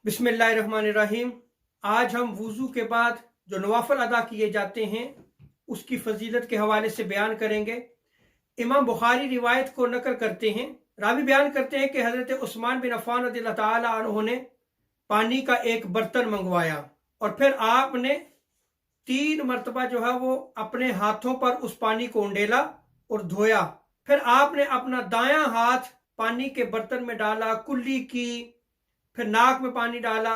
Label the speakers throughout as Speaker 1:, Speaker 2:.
Speaker 1: बिस्मिल्लाहिर्रहमानिर्रहीम। आज हम वुज़ू के बाद जो नवाफिल अदा किए जाते हैं उसकी फजीलत के हवाले से बयान करेंगे। इमाम बुखारी रिवायत को नकल करते हैं। रावी बयान करते हैं कि हज़रत उस्मान बिन अफ़्फ़ान रज़ियल्लाहु ताला अन्हु ने पानी का एक बर्तन मंगवाया और फिर आपने 3 मरतबा जो है वो अपने हाथों पर उस पानी को उंडेला और धोया। फिर आपने अपना दायां हाथ पानी के बर्तन में डाला, कुल्ली की, फिर नाक में पानी डाला,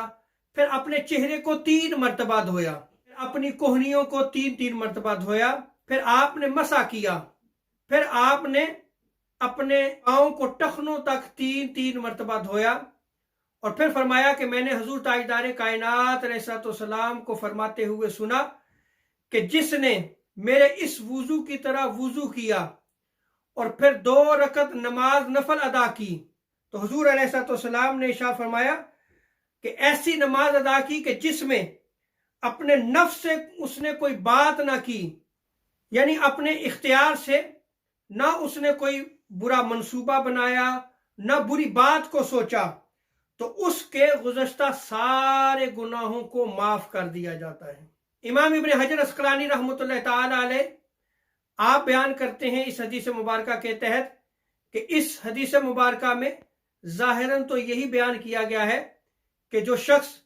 Speaker 1: फिर अपने चेहरे को 3 मरतबा धोया, अपनी कोहनियों को 3-3 मरतबा धोया, फिर आपने मसा किया, फिर आपने अपने पाँव को टखनों तक 3-3 मरतबा धोया और फिर फरमाया कि मैंने हुजूर ताजदार कायनात अलैहिस्सलाम को फरमाते हुए सुना कि जिसने मेरे इस वुजू की तरह वुजू किया और फिर 2 रकत नमाज नफल अदा की, तो हुजूर अलैहिस्सलाम ने इरशाद फरमाया कि ऐसी नमाज अदा की कि जिसमें अपने नफ्स से उसने कोई बात ना की, यानी अपने इख्तियार से ना उसने कोई बुरा मंसूबा बनाया, ना बुरी बात को सोचा, तो उसके गुज़श्ता सारे गुनाहों को माफ कर दिया जाता है। इमाम इब्न हजर अस्कलानी रहमतुल्लाह ताला अलैह आप बयान करते हैं इस हदीस मुबारका के तहत कि इस हदीस मुबारका में ज़ाहिरन तो यही बयान किया गया है कि जो शख्स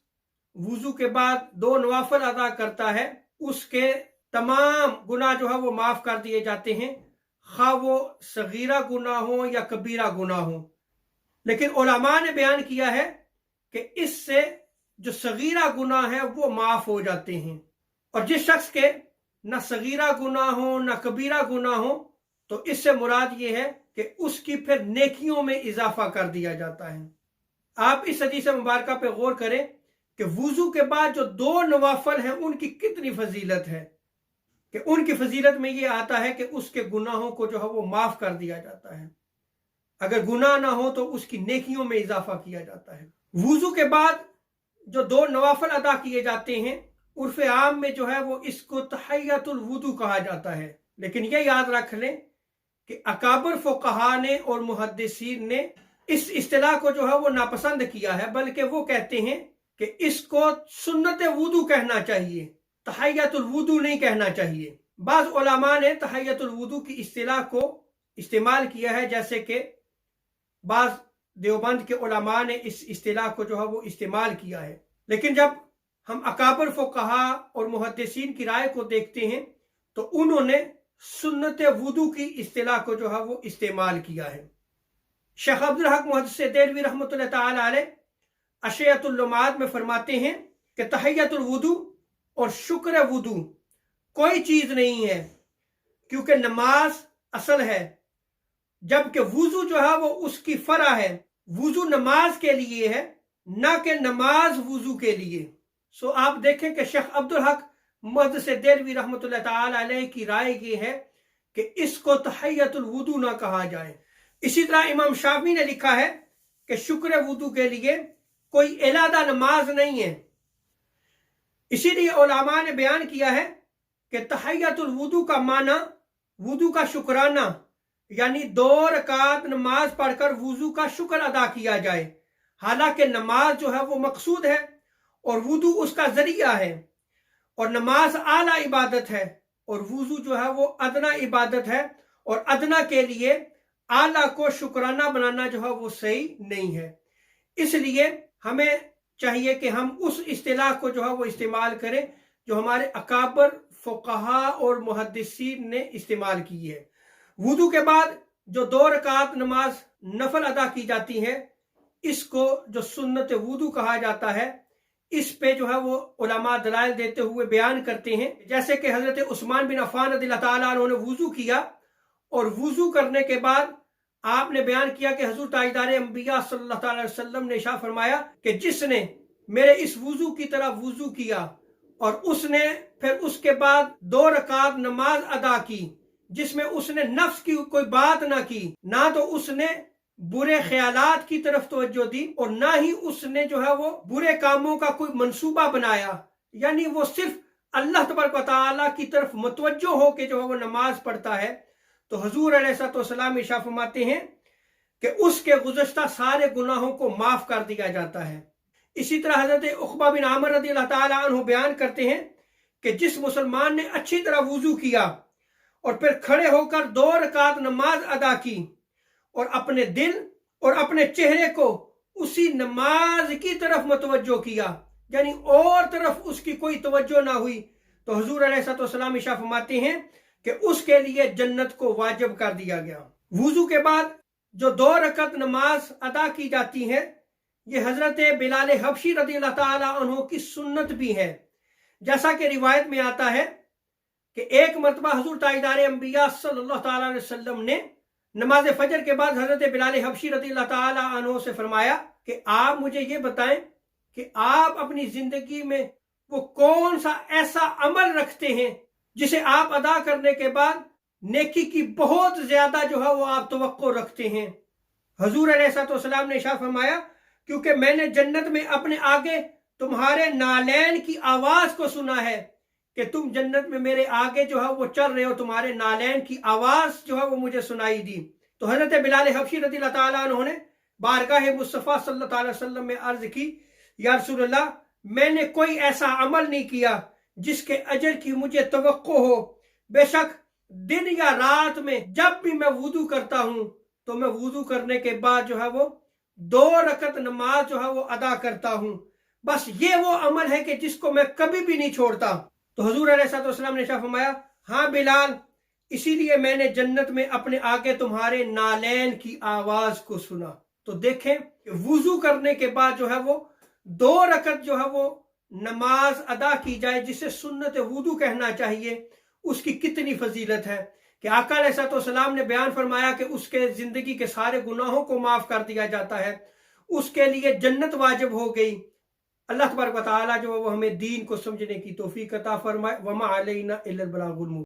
Speaker 1: वुजू के बाद 2 नवाफिल अदा करता है उसके तमाम गुनाह जो है वो माफ कर दिए जाते हैं, खा वो सगीरा गुनाह हो या कबीरा गुनाह हो। लेकिन उलमा ने बयान किया है कि इससे जो सगीरा गुनाह है वो माफ हो जाते हैं, और जिस शख्स के ना सगीरा गुनाह हो ना कबीरा गुनाह हो तो इससे मुराद ये है कि उसकी फिर नेकियों में इजाफा कर दिया जाता है। आप इस हदीस मुबारका पे गौर करें कि वुजू के बाद जो 2 नवाफिल हैं उनकी कितनी फजीलत है, कि उनकी फजीलत में ये आता है कि उसके गुनाहों को जो है वो माफ कर दिया जाता है, अगर गुनाह ना हो तो उसकी नेकियों में इजाफा किया जाता है। वुजू के बाद जो 2 नवाफिल अदा किए जाते हैं उर्फ आम में जो है वो इसको तहियतुल वुदू कहा जाता है, लेकिन ये याद रख लें कि अकाबर फुक़हा ने और मुहद्दिसीन ने इस इस्तिलाह को जो है वो नापसंद किया है, बल्कि वो कहते हैं कि इसको सुन्नत वुदू कहना चाहिए, तहियतुल वुदू नहीं कहना चाहिए। बाज़ उलमा ने तहियतुल वुदू की इस्तिलाह को इस्तेमाल किया है, जैसे कि बाज़ देवबंद के उलमा ने इस इस्तिलाह को जो है वो इस्तेमाल किया है। लेकिन जब हम अकाबर फुक़हा और मुहद्दिसीन की राय को देखते हैं तो उन्होंने सुन्नत वुदू की इस्तिलाह को जो है वो इस्तेमाल किया है। शेख अब्दुल हक मुहद्दिस देलवी रहमतुल्लाह ताला अलैह अशयतुल लुमात में फरमाते हैं कि तहियतुल वुदू और शुक्र वुदू कोई चीज नहीं है, क्योंकि नमाज असल है जबकि वुजू जो है वो उसकी फरा है। वुजू नमाज के लिए है, ना कि नमाज वुजू के लिए। सो आप देखें कि शेख अब्दुल हक मुहद्दिस देलवी रहमतुल्लाह ताला अलैह की राय ये है कि इसको तहियतुल वुदू ना कहा जाए। इसी तरह इमाम शाफी ने लिखा है कि शुक्र वुदू के लिए कोई इलादा नमाज नहीं है। इसीलिए उलमा ने बयान किया है कि तहियतुल वुदू का माना वुदू का शुक्राना, यानी 2 रकात नमाज पढ़कर वुजू का शुक्र अदा किया जाए। हालांकि नमाज जो है वो मकसूद है और वुदू उसका जरिया है, और नमाज आला इबादत है और वुजू जो है वो अदना इबादत है, और अदना के लिए आला को शुक्राना बनाना जो है वो सही नहीं है। इसलिए हमें चाहिए कि हम उस इस्तिलाह को जो है वो इस्तेमाल करें जो हमारे अकाबर फुक़हा और मुहद्दिसीन ने इस्तेमाल की है। वुदू के बाद जो 2 रकात नमाज नफल अदा की जाती है इसको जो सुन्नत वुदू कहा जाता है, इस पे जो है वो उलमा दलाइल देते हुए बयान करते हैं। जैसे कि हजरत उस्मान बिन अफ़्फ़ान रज़ियल्लाहु ताला अन्हु ने वुजू किया और वुजू करने के बाद आपने बयान किया कि हुजूर ताजदार अंबिया सल्लल्लाहु अलैहि वसल्लम ने इरशाद फरमाया कि जिसने मेरे इस वुजू की तरह वुजू किया और उसने फिर उसके बाद 2 रकात नमाज अदा की जिसमें उसने नफ्स की कोई बात ना की, ना तो उसने बुरे ख्यालात की तरफ तवज्जो दी और ना ही उसने जो है वो बुरे कामों का कोई मंसूबा बनाया, यानी वो सिर्फ अल्लाह तबारक व तआला की तरफ मुतवज्जो हो के जो है वो नमाज पढ़ता है, तो हुजूर अलैहिस्सलाम इरशाद फरमाते हैं कि उसके गुज़श्ता सारे गुनाहों को माफ कर दिया जाता है। इसी तरह हजरत उक़बा बिन आमिर रज़ी अल्लाह ताला अन्हु बयान करते हैं कि जिस मुसलमान ने अच्छी तरह वुजू किया और फिर खड़े होकर 2 रकात नमाज अदा की और अपने दिल और अपने चेहरे को उसी नमाज की तरफ मुतवज्जो किया, यानी और तरफ उसकी कोई तवज्जो ना हुई, तो हुजूर अलैहिस्सलाम इरशाद फरमाते हैं कि उसके लिए जन्नत को वाजिब कर दिया गया। वुजू के बाद जो 2 रकात नमाज अदा की जाती है, ये हजरत बिलाल हबशी रज़ी अल्लाह ताला अन्हु की सुन्नत भी है। जैसा कि रिवायत में आता है कि एक मरतबा हुजूर ताजदार अंबिया सल्लल्लाहु अलैहि वसल्लम ने नमाज फजर के बाद हजरत बिलाल हबशी रज़ी अल्लाह ताला अन्हु से फरमाया कि आप मुझे ये बताएं कि आप अपनी जिंदगी में वो कौन सा ऐसा अमल रखते हैं जिसे आप अदा करने के बाद नेकी की बहुत ज्यादा जो है वो आप तवक्को रखते हैं। हुजूर अलैहिस्सलाम ने इरशाद फरमाया, क्योंकि मैंने जन्नत में अपने आगे तुम्हारे नालैन की आवाज को सुना है कि तुम जन्नत में मेरे आगे जो है वो चल रहे हो, तुम्हारे नालैन की आवाज जो है वो मुझे सुनाई दी। तो हजरत बिलाल हबशी रज़ी अल्लाह ताला अन्हु ने बारगाह मुस्तफ़ा सल्लल्लाहु अलैहि वसल्लम में अर्ज की, या रसूलल्लाह, मैंने कोई ऐसा अमल नहीं किया जिसके अजर की मुझे तवक्को हो। बेशक दिन या रात में जब भी मैं वुदू करता हूं तो मैं वुदू करने के बाद जो है वो 2 रकात नमाज जो है वो अदा करता हूं। बस ये वो अमल है कि जिसको मैं कभी भी नहीं छोड़ता। तो हुजूर अलैहिस्सलाम ने फरमाया, हाँ बिलाल, इसीलिए मैंने जन्नत में अपने आगे तुम्हारे नालैन की आवाज को सुना। तो देखें वुजू करने के बाद जो है वो 2 रकात जो है वो नमाज अदा की जाए, जिसे सुन्नत वुदू कहना चाहिए, उसकी कितनी फजीलत है कि आका अलैहिस्सलाम ने बयान फरमाया कि उसके जिंदगी के सारे गुनाहों को माफ कर दिया जाता है, उसके लिए जन्नत वाजिब हो गई। अल्लाह तबारक व तआला जो वो हमें दीन को समझने की तौफीक अता फरमाए। वमा अलैना इल्लल बलागुल मुबीन।